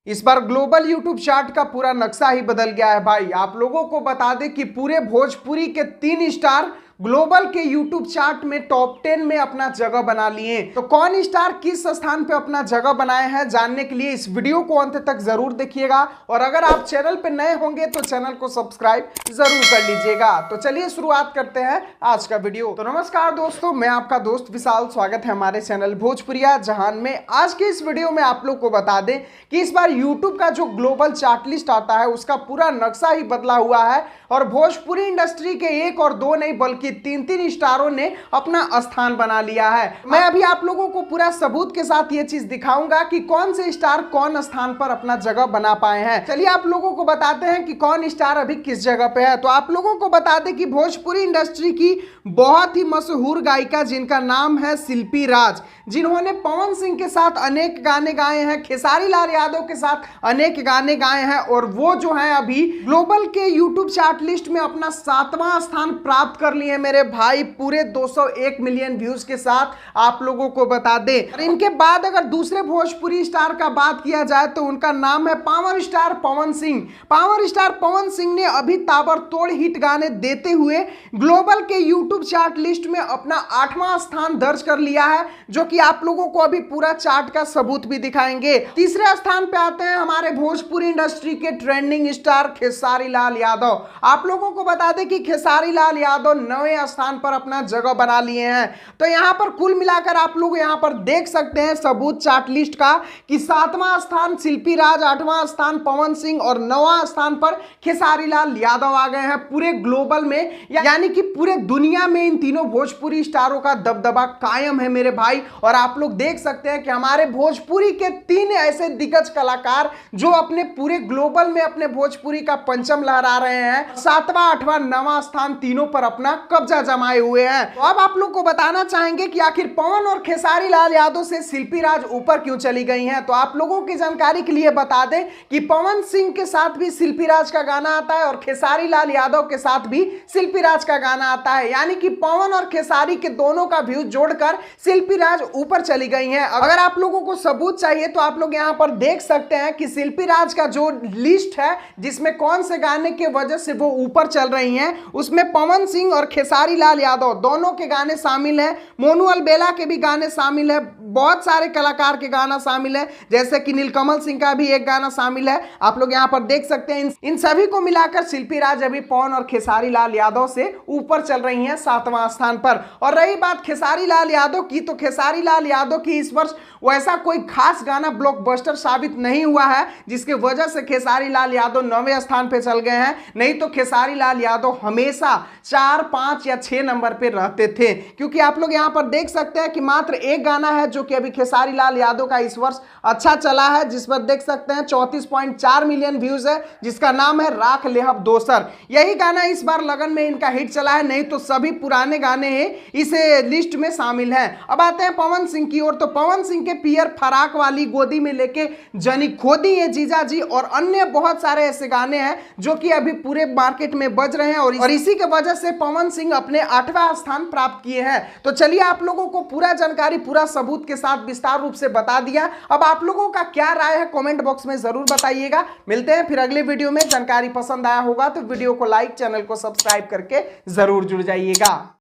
इस बार global YouTube chart का पूरा नक्शा ही बदल गया है भाई। आप लोगों को बता दें कि पूरे भोजपुरी के 3 स्टार ग्लोबल के यूट्यूब चार्ट में टॉप 10 में अपना जगह बना लिए। तो कौन स्टार किस स्थान पे अपना जगह बनाए हैं, जानने के लिए इस वीडियो को अंत तक जरूर देखिएगा। और अगर आप चैनल पे नए होंगे तो चैनल को सब्सक्राइब जरूर कर लीजिएगा। तो चलिए शुरुआत करते हैं आज का वीडियो। तो नमस्कार दोस्तों, मैं आपका दोस्त विशाल, स्वागत है हमारे चैनल भोजपुरिया जहान में। आज के इस वीडियो में आप लोग को बता दें कि इस बार यूट्यूब का जो ग्लोबल चार्ट लिस्ट आता है उसका पूरा नक्शा ही बदला हुआ है और भोजपुरी इंडस्ट्री के 1 और 2 नहीं बल्कि 3 स्टारों ने अपना स्थान बना लिया है। मैं अभी आप लोगों को पूरा सबूत के साथ ये चीज दिखाऊंगा कि कौन से स्टार कौन स्थान पर अपना जगह बना पाए हैं। चलिए आप लोगों को बताते हैं कि कौन स्टार अभी किस जगह पे है। तो आप लोगों को बता दें कि भोजपुरी इंडस्ट्री की बहुत ही मशहूर गायिका जिनका नाम है शिल्पी राज, जिन्होंने पवन सिंह के साथ अनेक गाने गाए हैं, खेसारी लाल यादव के साथ अनेक गाने गाए हैं और वो जो है अभी ग्लोबल के यूट्यूब चार्ट लिस्ट में अपना 7वां स्थान प्राप्त कर लिए मेरे भाई, पूरे 201 मिलियन व्यूज के साथ। आप लोगों को बता दें और इनके बाद अगर दूसरे भोजपुरी स्टार का बात किया जाए तो उनका नाम है power star Pawan Singh. Power star Pawan Singh ने अभी ताबड़तोड़ हिट गाने देते हुए ग्लोबल के यूट्यूब चार्ट लिस्ट में अपना 8वां स्थान दर्ज कर लिया है, जो कि आप लोगों को अभी पूरा चार्ट का सबूत भी दिखाएंगे। तीसरे स्थान पे आते हैं हमारे भोजपुरी इंडस्ट्री के ट्रेंडिंग स्टार खेसारी लाल यादव। आप लोगों को बता दें कि खेसारी लाल यादव 9वें स्थान पर अपना जगह बना लिए हैं। तो यहां पर कुल मिलाकर आप लोग यहां पर देख सकते हैं सबूत चार्ट लिस्ट का कि 7वां स्थान शिल्पी राज, 8वां स्थान पवन सिंह और 9वां स्थान पर खेसारी लाल यादव आ गए हैं पूरे ग्लोबल में। यानी कि पूरे दुनिया में इन तीनों भोजपुरी स्टारों का दबदबा कायम है मेरे भाई। और आप लोग देख सकते हैं कि हमारे भोजपुरी के 3 ऐसे दिग्गज कलाकार जो अपने पूरे ग्लोबल में अपने भोजपुरी का परचम लहरा रहे हैं, 7वां 8वां 9वां स्थान तीनों पर अपना कब्जा जमाए हुए हैं। तो अब आप लोग को बताना चाहेंगे कि आखिर पवन और खेसारी लाल यादव से शिल्पी राज ऊपर क्यों चली गई हैं। तो आप लोगों की जानकारी के लिए बता दें कि पवन सिंह के साथ भी शिल्पी राज का गाना आता है और खेसारी लाल यादव के साथ भी शिल्पी राज का गाना आता है। यानी कि पवन और खेसारी के दोनों का व्यूज जोड़कर शिल्पी राज ऊपर चली गई हैं। अगर आप लोगों को सबूत चाहिए तो आप लोग यहां पर देख सकते हैं कि शिल्पी राज का जो लिस्ट है जिसमें कौन से गाने के वजह से वो ऊपर चल रही हैं, उसमें पवन सिंह और खेसारी लाल यादव दोनों के गाने शामिल है, मोनू अलबेला के भी गाने शामिल है, बहुत सारे कलाकार के गाना शामिल है, जैसे कि नीलकमल सिंह का भी एक गाना शामिल है। आप लोग यहां पर देख सकते हैं इन सभी को मिलाकर शिल्पी राज अभी पवन और खेसारी लाल यादव से ऊपर चल रही हैं 7वां स्थान पर। और रही बात खेसारी लाल यादव की, तो खेसारी लाल यादव की इस वर्ष वैसा कोई खास गाना ब्लॉकबस्टर साबित नहीं हुआ है जिसके वजह से खेसारी लाल यादव 9वें स्थान पे चल गए हैं। नहीं तो खेसारी लाल यादव हमेशा 4, 5 या 6 नंबर पे रहते थे, क्योंकि आप लोग यहां पर देख सकते हैं कि मात्र एक गाना है जो कि अभी खेसारी लाल यादव का इस वर्ष अच्छा चला है, जिस पर देख सकते हैं 34.4 मिलियन व्यूज है, जिसका नाम है राख लेहब दोसर। यही गाना इस बार लगन में इनका हिट चला है, नहीं तो सभी पुराने गाने हैं इस लिस्ट में शामिल हैं। अब आते हैं पवन सिंह की ओर। तो पवन सिंह के पियर फराक वाली गोदी में लेके जनी खोदी है जीजा जी और अन्य बहुत सारे ऐसे गाने हैं जो कि अभी पूरे मार्केट में बज रहे हैं और इसी के वजह से पवन सिंह अपने 8वां स्थान प्राप्त किए हैं। तो चलिए आप लोगों को पूरा जानकारी पूरा सबूत के साथ विस्तार रूप से बता दिया। अब आप लोगों का क्या राय है कमेंट बॉक्स में जरूर बताइएगा। मिलते हैं फिर अगले वीडियो में। जानकारी पसंद आया होगा तो वीडियो को लाइक, चैनल को सब्सक्राइब करके जरूर जुड़ जाइएगा।